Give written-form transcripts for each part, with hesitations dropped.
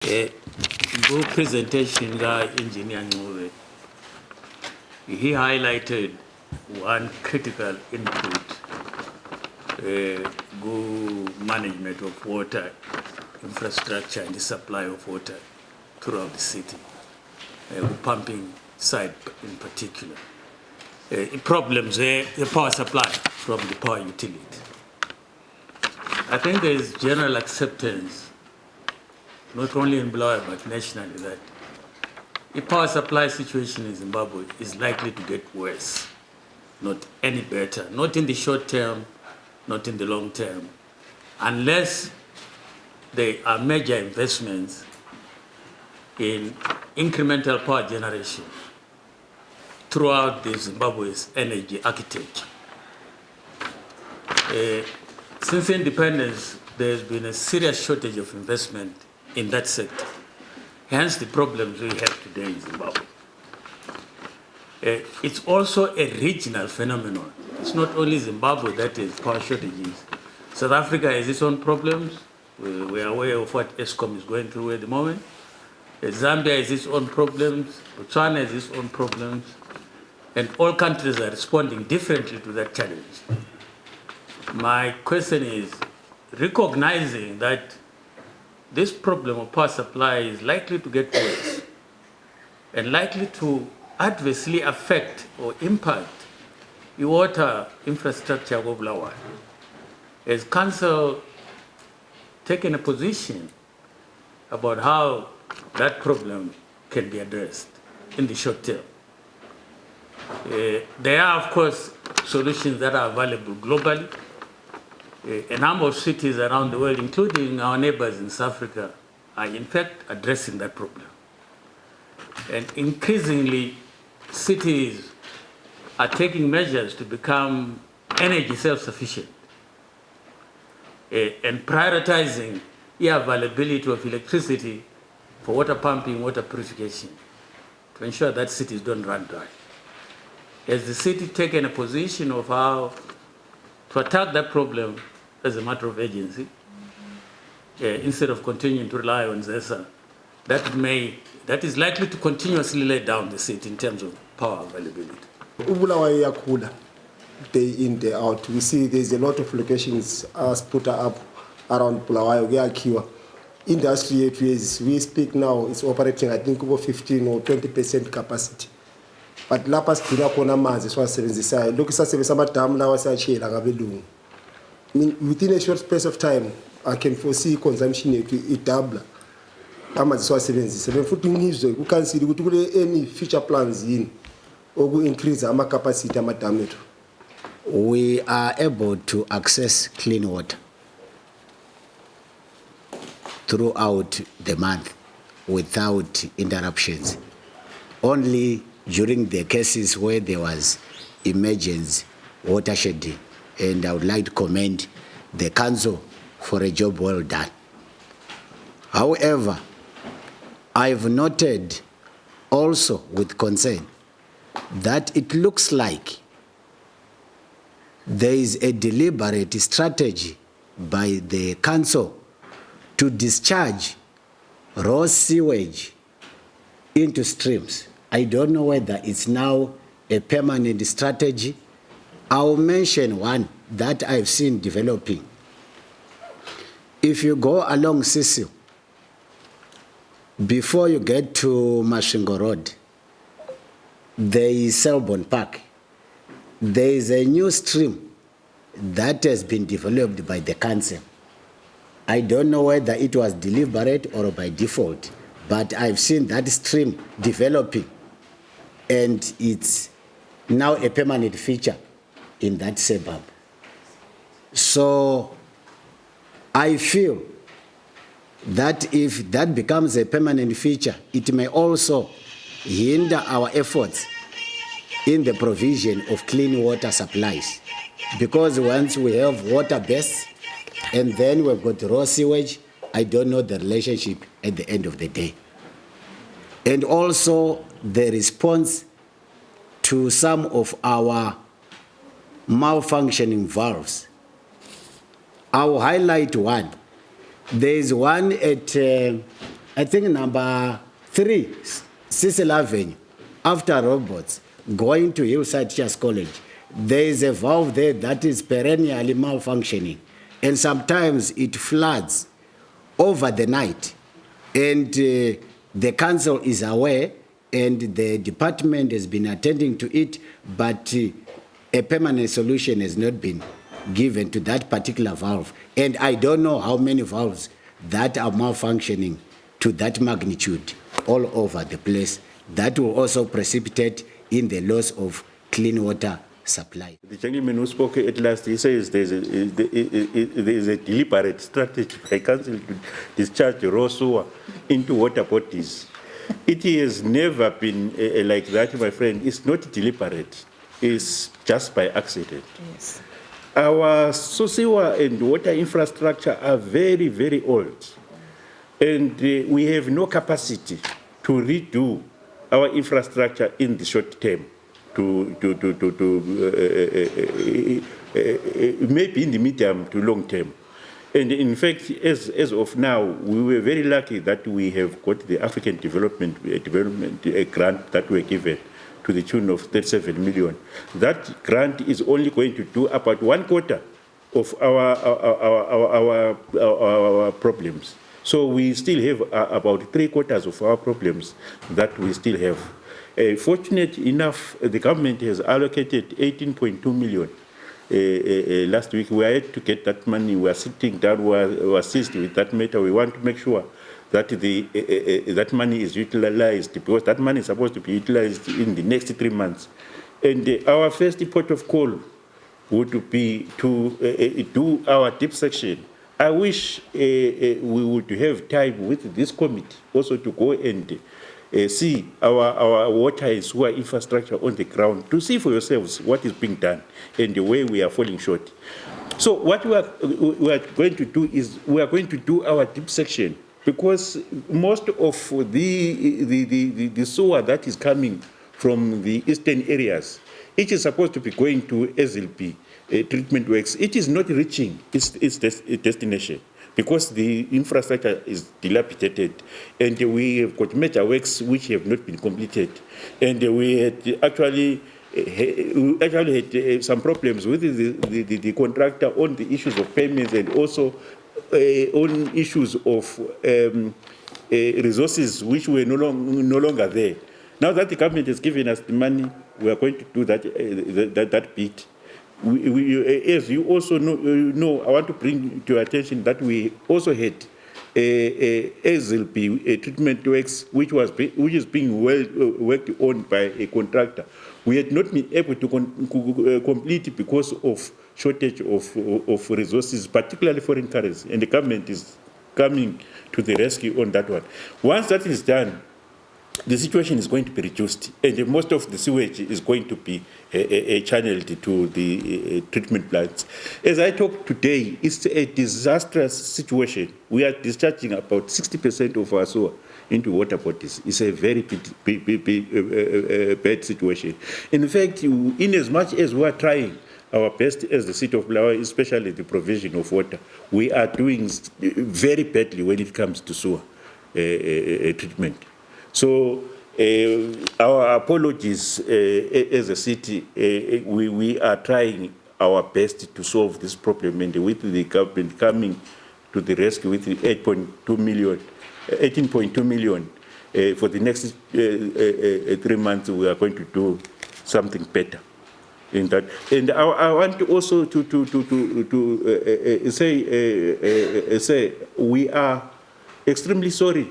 Good presentation by Engineer Ngove. He highlighted one critical input, good management of water infrastructure and the supply of water throughout the city, pumping side in particular. Problems the power supply from the power utility. I think there is general acceptance, not only in Bulawayo but nationally, that the power supply situation in Zimbabwe is likely to get worse, not any better, not in the short term, not in the long term, unless there are major investments in incremental power generation throughout the Zimbabwe's energy architecture. Since independence, there's been a serious shortage of investment in that sector. Hence the problems we have today in Zimbabwe. It's also a regional phenomenon. It's not only Zimbabwe that has power shortages. South Africa has its own problems. We are aware of what ESCOM is going through at the moment. Zambia has its own problems. Botswana has its own problems. And all countries are responding differently to that challenge. My question is, recognizing that this problem of power supply is likely to get worse and likely to adversely affect or impact the water infrastructure of Bulawayo, has Council taken a position about how that problem can be addressed in the short term? There are, of course, solutions that are available globally. A number of cities around the world, including our neighbors in South Africa, are in fact addressing that problem. And increasingly, cities are taking measures to become energy self-sufficient and prioritizing the availability of electricity for water pumping, water purification, to ensure that cities don't run dry. Has the city taken a position of how to attack that problem as a matter of urgency, instead of continuing to rely on ZESA, that is likely to continuously lay down the city in terms of power availability? Bulawayo yakhula day in, day out. We see there's a lot of locations put up around Bulawayo kuyakhiwa. Industry, as we speak now, is operating, I think, over 15 or 20% capacity. But lapha sidinga khona amanzi esiwasebenzisayo lokhu sasebenzisa amadamu lawa asashela ngabelungu. Within a short space of time, I can foresee consumption yethu double amanzi esiwasebenzisa. Futhi ngizwe kukansili ukuthi kule any future plans yini oku increase ama capacity amadamu ethu. We are able to access clean water throughout the month without interruptions. Only during the cases where there was emergency watershed, and I would like to commend the council for a job well done. However, I've noted also with concern that it looks like there is a deliberate strategy by the council to discharge raw sewage into streams. I don't know whether it's now a permanent strategy. I'll mention one that I've seen developing. If you go along Sisio, before you get to Mashingo Road, there is Selborne Park. There is a new stream that has been developed by the council. I don't know whether it was deliberate or by default, but I've seen that stream developing, and it's now a permanent feature in that suburb. So I feel that if that becomes a permanent feature, it may also hinder our efforts in the provision of clean water supplies. Because once we have water base and then we've got raw sewage, I don't know the relationship at the end of the day. And also the response to some of our malfunctioning valves. I'll highlight one. There is one at I think number 3, Cecil Avenue, after robots, going to Hillside Teachers College, there is a valve there that is perennially malfunctioning. And sometimes it floods over the night. And the council is aware, and the department has been attending to it, but a permanent solution has not been given to that particular valve. And I don't know how many valves that are malfunctioning to that magnitude all over the place. That will also precipitate in the loss of clean water supply. The gentleman who spoke at last, he says there is a deliberate strategy by council to discharge raw sewer into water bodies. It has never been like that, my friend. It's not deliberate. It's just by accident. Yes. Our sewer and water infrastructure are very, very old. And we have no capacity to redo our infrastructure in the short term, maybe in the medium to long term. And in fact, as of now, we were very lucky that we have got the African development grant that were given to the tune of 37 million. That grant is only going to do about 1/4 of our problems. So we still have about 3/4 of our problems that we still have. Fortunate enough, the government has allocated 18.2 million. Last week, we had to get that money. We are sitting down, we are seized with that matter. We want to make sure that that money is utilized, because that money is supposed to be utilized in the next 3 months. And our first port of call would be to do our deep section. I wish we would have time with this committee also to go and see our water and sewer infrastructure on the ground, to see for yourselves what is being done and the way we are falling short. So what we are going to do is we are going to do our deep section, because most of the sewer that is coming from the eastern areas, it is supposed to be going to SLP treatment works. It is not reaching its destination, because the infrastructure is dilapidated, and we have got major works which have not been completed. And we had actually had some problems with the contractor on the issues of payments, and also on issues of resources which were no longer there. Now that the government has given us the money, we are going to do that bit. As you also know, I want to bring to your attention that we also had a SLP treatment works which is being worked on by a contractor. We had not been able to complete because of shortage of resources, particularly foreign currency, and the government is coming to the rescue on that one. Once that is done, the situation is going to be reduced, and most of the sewage is going to be channeled to the treatment plants. As I talk today, it's a disastrous situation. We are discharging about 60% of our sewer into water bodies. It's a very bad situation. In fact, in as much as we are trying our best as the city of Bulawayo, especially the provision of water, we are doing very badly when it comes to sewer treatment. So our apologies as a city. We are trying our best to solve this problem, and with the government coming to the rescue with 18.2 million for the next 3 months, we are going to do something better in that. And I want to also say we are extremely sorry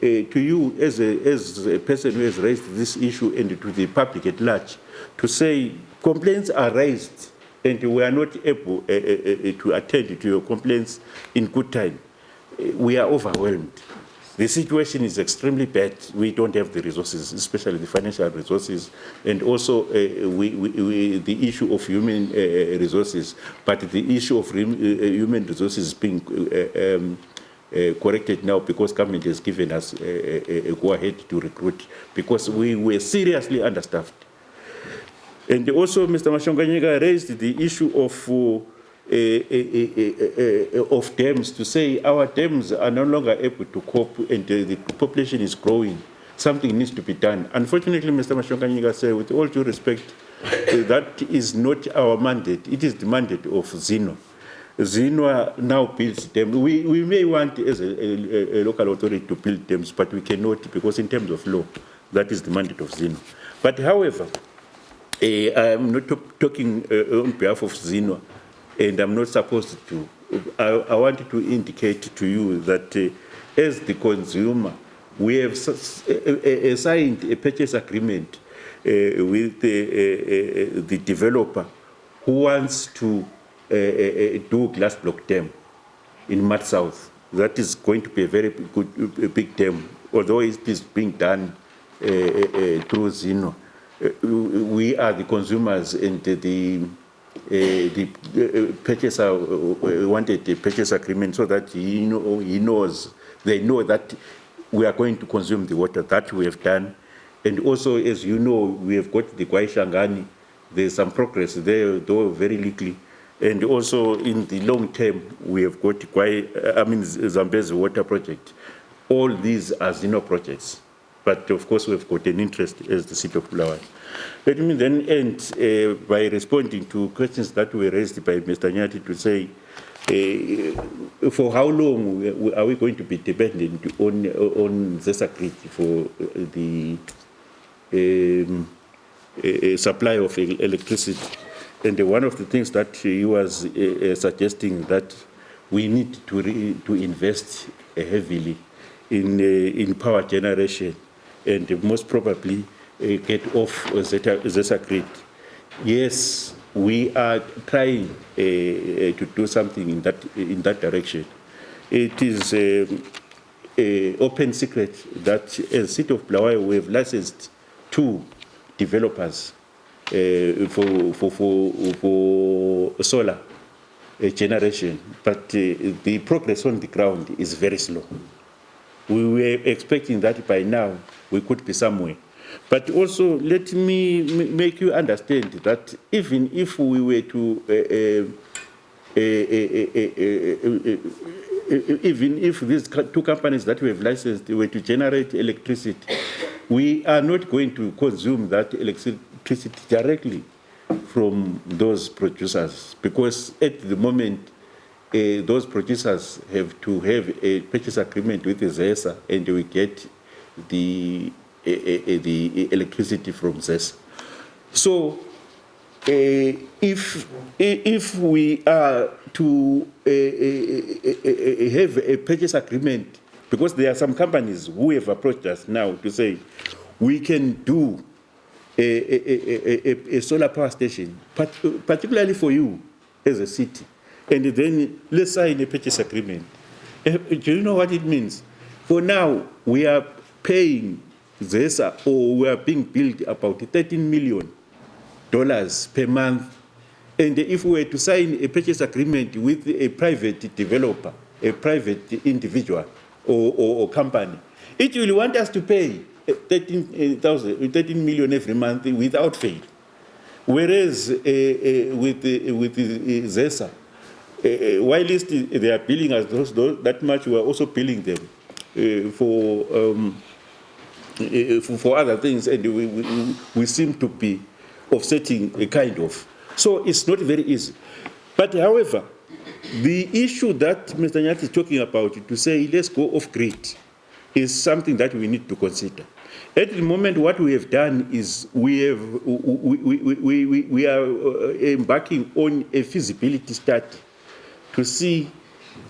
to you as a person who has raised this issue, and to the public at large, to say complaints are raised and we are not able to attend to your complaints in good time. We are overwhelmed. The situation is extremely bad. We don't have the resources, especially the financial resources, and also the issue of human resources. But the issue of human resources is being corrected now, because government has given us a go-ahead to recruit, because we were seriously understaffed. And also, Mr. Mashonganyika raised the issue of of dams to say our dams are no longer able to cope and the population is growing. Something needs to be done. Unfortunately, Mr. Mashonganyiga said, with all due respect, that is not our mandate. It is the mandate of Zino. Zino now builds dams. We may want as a local authority to build dams, but we cannot because in terms of law, that is the mandate of Zino. But however, I am not talking on behalf of Zino, and I'm not supposed to. I wanted to indicate to you that as the consumer, we have signed a purchase agreement with the developer who wants to do glass block dam in Mad South. That is going to be a very good, big dam, although it is being done through Zino. We are the consumers, and the purchaser wanted a purchase agreement so that he knows, they know that we are going to consume the water. That we have done. And also, as you know, we have got the Kwai Shangani. There's some progress there, though very little. And also in the long term, we have got Zambezi water project. All these are Zino projects. But of course, we've got an interest as the city of Bulawayo. Let me then end by responding to questions that were raised by Mr. Nyati to say, for how long are we going to be dependent on Asakhe for the supply of electricity? And one of the things that he was suggesting that we need to invest heavily in power generation and most probably get off Asakhe. Yes, we are trying to do something in that direction. It is an open secret that as city of Bulawayo we have licensed 2 developers for solar generation, but the progress on the ground is very slow. We were expecting that by now we could be somewhere. But also, let me make you understand that even if we were to, even if these 2 companies that we have licensed were to generate electricity, we are not going to consume that electricity directly from those producers, because at the moment, those producers have to have a purchase agreement with ZESA, and we get the electricity from ZESA. So, if we are to have a purchase agreement, because there are some companies who have approached us now to say we can do a solar power station, particularly for you as a city, and then let's sign a purchase agreement. Do you know what it means? For now, we are paying ZESA, or we are being billed about $13 million per month. And if we were to sign a purchase agreement with a private developer, a private individual or company, it will want us to pay 13 million every month without fail. Whereas with ZESA, while they are billing us that much, we are also billing them for other things, and we seem to be offsetting a kind of. So it's not very easy. But however, the issue that Mr. Nyati is talking about, to say let's go off grid, is something that we need to consider. At the moment, what we have done is we are embarking on a feasibility study to see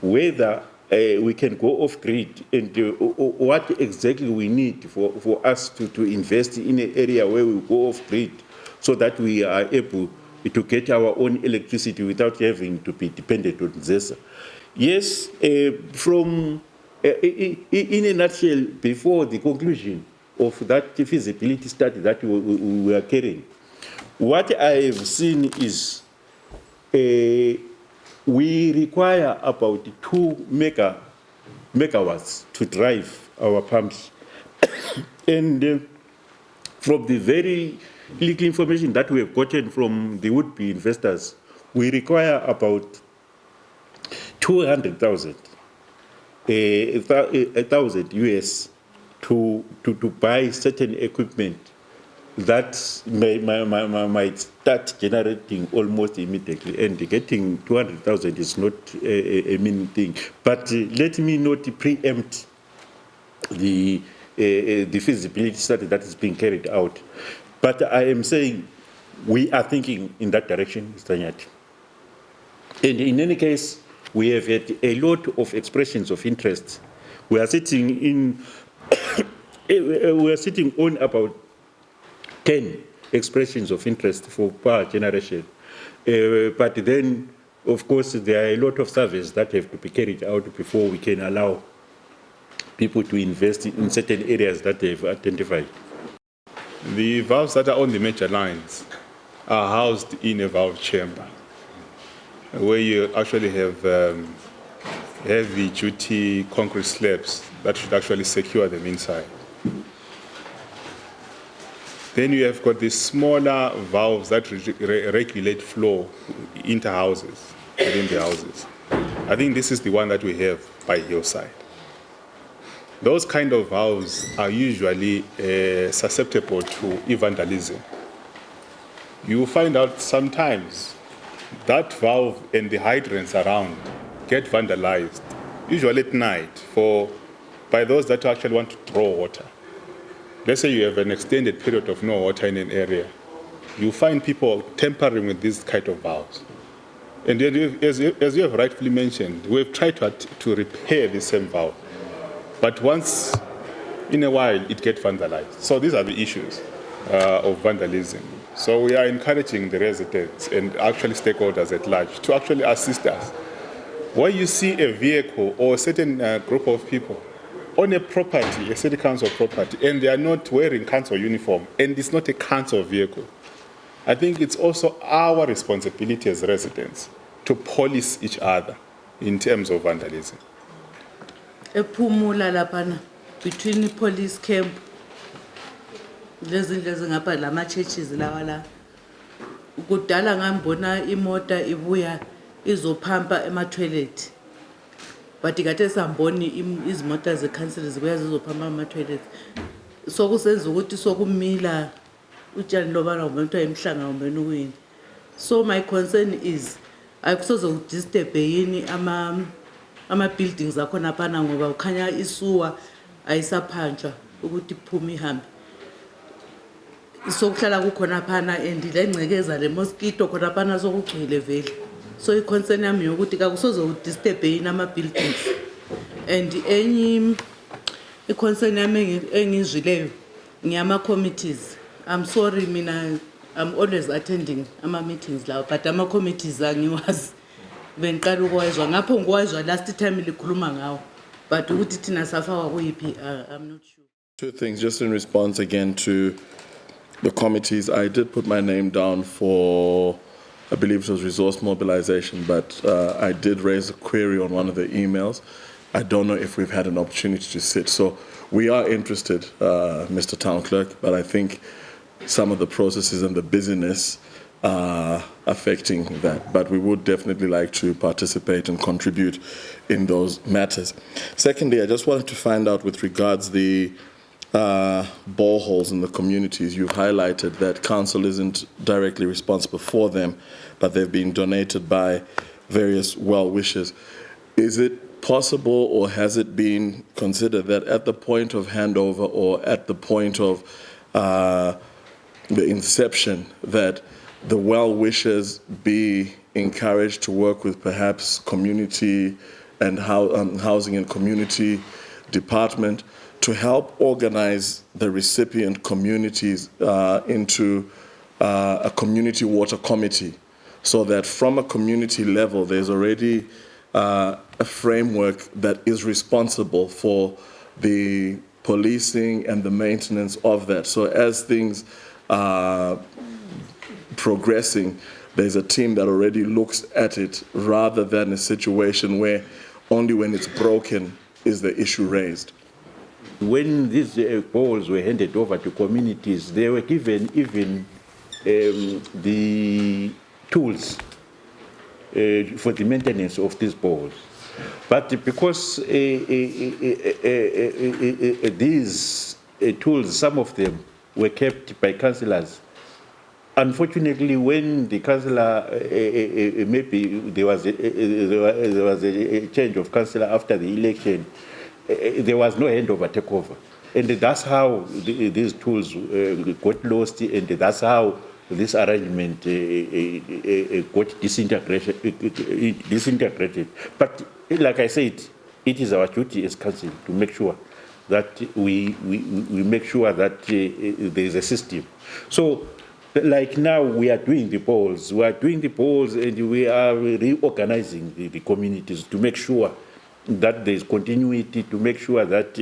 whether we can go off grid, and what exactly we need for us to invest in an area where we go off grid, so that we are able to get our own electricity without having to be dependent on ZESA. Yes, in a nutshell, before the conclusion of that feasibility study that we are carrying, what I have seen is we require about 2 megawatts to drive our pumps. And from the very little information that we have gotten from the would-be investors, we require about 200,000, $1,000 US to buy certain equipment that might start generating almost immediately, and getting 200,000 is not a mean thing. But let me not preempt the feasibility study that is being carried out. But I am saying we are thinking in that direction, Mr. Nyati. And in any case, we have had a lot of expressions of interest. We are sitting in, we are sitting on about 10 expressions of interest for power generation. But then, of course, there are a lot of surveys that have to be carried out before we can allow people to invest in certain areas that they've identified. The valves that are on the major lines are housed in a valve chamber, where you actually have heavy-duty concrete slabs that should actually secure them inside. Then you have got these smaller valves that regulate flow into houses, within the houses. I think this is the one that we have by hillside. Those kind of valves are usually susceptible to vandalism. You will find out sometimes that valve and the hydrants around get vandalized, usually at night, by those that actually want to draw water. Let's say you have an extended period of no water in an area. You find people tampering with these kind of valves. And then, as you have rightfully mentioned, we've tried to repair the same valve. But once in a while, it gets vandalized. So these are the issues of vandalism. So we are encouraging the residents and actually stakeholders at large to actually assist us. When you see a vehicle or a certain group of people on a property, a city council property, and they are not wearing council uniform, and it's not a council vehicle, I think it's also our responsibility as residents to police each other in terms of vandalism. Ephumula lapana between the police camp, lezi ngapha lama churches lawa la. Kudala ngambona imota ibuya izophampa ema toilet. But ikathe samboni izimota ze council zibuya zizophampa ema toilet. So kusenza ukuthi sokumila utshani lobana umuntu emhlanga umbeni uwini. So my concern is akusoze disturb yini ama buildings akhona phana ngoba ukhanya isuwa ayisaphanjwa ukuthi iphume ihambe. So kuhlala kukhona phana and lengcekeza le mosquito khona phana sokugcwele vele. So iconcern yami ukuthi akusoze udisturb yini ama buildings. And enye iconcern yami engizwileyo ngiyama committees. I'm sorry mina I'm always attending ama meetings lawo but ama committees angiwazi. Benqala ukwezwa ngapho ngiwazwa last time likhuluma ngawo but ukuthi thina safaka kuyiphi I'm not sure. Two things just in response again to the committees. I did put my name down for, I believe it was resource mobilization, but I did raise a query on one of the emails. I don't know if we've had an opportunity to sit. So we are interested, Mr. Town Clerk, but I think some of the processes and the busyness affecting that. But we would definitely like to participate and contribute in those matters. Secondly, I just wanted to find out with regards the boreholes in the communities. You've highlighted that council isn't directly responsible for them, but they've been donated by various well-wishers. Is it possible or has it been considered that at the point of handover or at the point of the inception that the well-wishers be encouraged to work with perhaps community and housing and community department to help organize the recipient communities into a community water committee, so that from a community level there's already a framework that is responsible for the policing and the maintenance of that. So as things are progressing, there's a team that already looks at it rather than a situation where only when it's broken is the issue raised. When these balls were handed over to communities, they were given even the tools for the maintenance of these balls. But because these tools, some of them were kept by councillors, unfortunately, when the councillor, maybe there was a change of councillor after the election, there was no handover takeover. And that's how these tools got lost, and that's how this arrangement got disintegrated. But like I said, it is our duty as council to make sure that we make sure that there is a system. So, like now we are doing the polls, and we are reorganizing the communities to make sure that there is continuity, to make sure that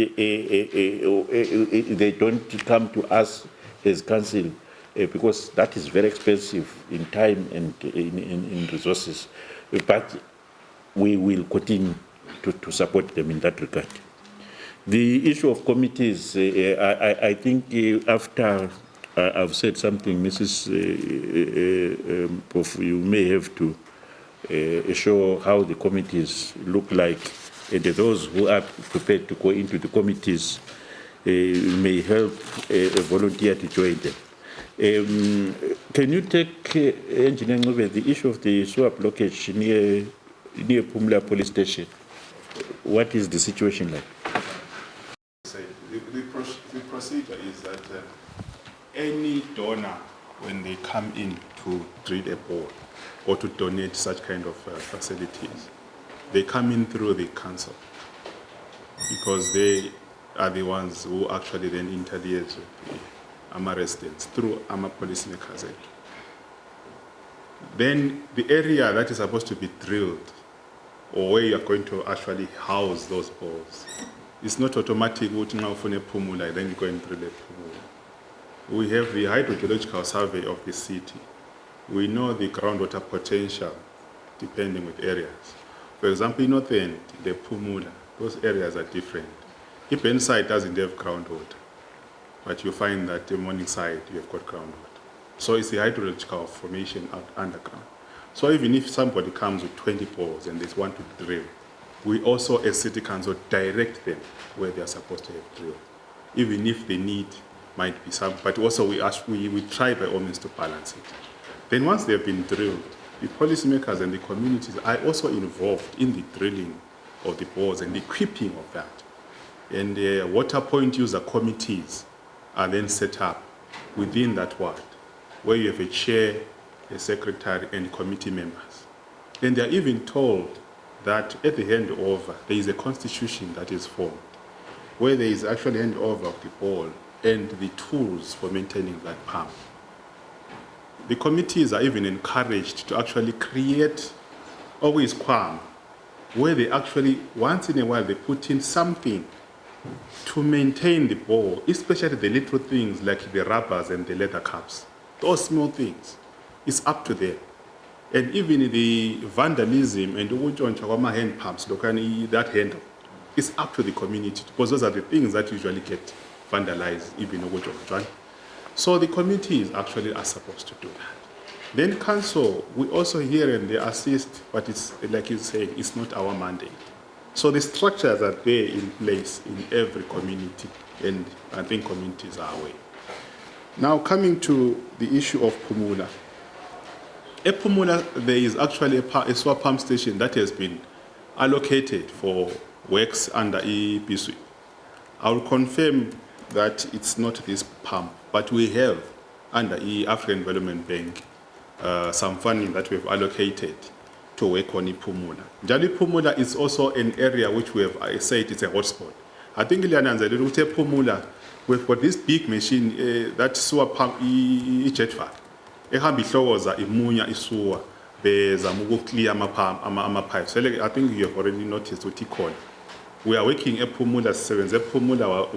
they don't come to us as council, because that is very expensive in time and in resources. But we will continue to support them in that regard. The issue of committees, I think after I've said something, Mrs. Prof, you may have to show how the committees look like, and those who are prepared to go into the committees may help volunteer to join them. Can you take, Engineer Ngube, the issue of the sewer blockage near Pumla police station? What is the situation like? The procedure is that any donor, when they come in to drill a bore or to donate such kind of facilities, they come in through the council, because they are the ones who actually then interliaise with the AMA residents through AMA policymakers. Then the area that is supposed to be drilled, or where you are going to actually house those bores, it's not automatic, then you go and drill a Pumula. We have the hydrogeological survey of the city. We know the groundwater potential depending with areas. For example, in North End, the Pumula, those areas are different. Ipen side doesn't have groundwater, but you find that the Morning side, you have got groundwater. So it's the hydrological formation out underground. So even if somebody comes with 20 bores and they want to drill, we also, as City Council, direct them where they are supposed to have drilled, even if the need might be some, but also we try by all means to balance it. Then once they have been drilled, the policymakers and the communities are also involved in the drilling of the bores and the equipping of that. And water point user committees are then set up within that ward, where you have a chair, a secretary, and committee members. And they are even told that at the handover, there is a constitution that is formed, where there is actually handover of the ball and the tools for maintaining that pump. The committees are even encouraged to actually create always quam, where they actually, once in a while, they put in something to maintain the ball, especially the little things like the rubbers and the leather cups. Those small things, it's up to them. And even the vandalism and the hand pumps, that handle, it's up to the community, because those are the things that usually get vandalized, even Ogojo. So the committees actually are supposed to do that. Then council, we also hear and they assist, but it's like you say, it's not our mandate. So the structures are there in place in every community, and I think communities are aware. Now coming to the issue of Pumula. At Pumula, there is actually a sewer pump station that has been allocated for works under EPSW. I will confirm that it's not this pump, but we have under African Development Bank some funding that we have allocated to work on Pumula. Jali Pumula is also an area which we have said is a hotspot. I think Pumula, we've got this big machine that sewer pump i-jetfire. Ehamba ihlokoza imunya isuwa bezama ukuklear ama-pipes. I think you have already noticed what he called. We are working at Pumula, Sevens, at Pumula, what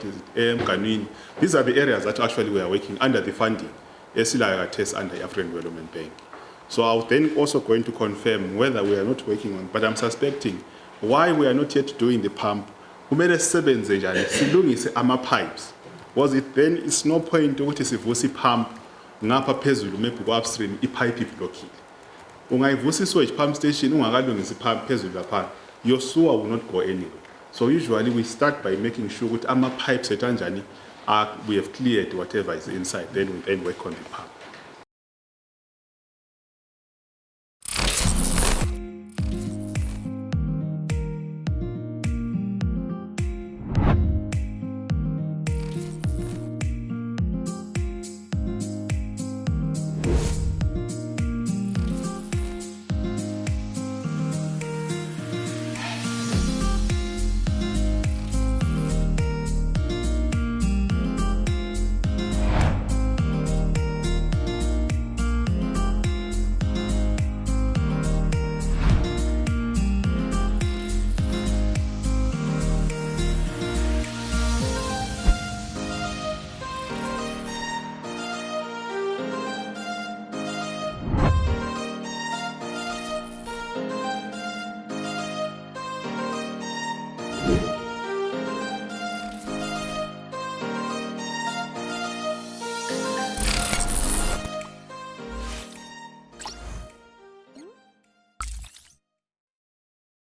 is it, Kanwini. These are the areas that actually we are working under the funding, test under the African Development Bank. So I was then also going to confirm whether we are not working on, but I'm suspecting why we are not yet doing the pump. Kumele sisebenze njani silungise ama-pipes. Was it then, it's no point ukuthi sivusa ipump ngapha phezulu maybe go upstream ipipe iblockile. ungayivusa i-sewage pump station ungakalungisi phezulu lapha, your sewer will not go anywhere. So usually we start by making sure that our pipes we have cleared whatever is inside, then we work on the pump.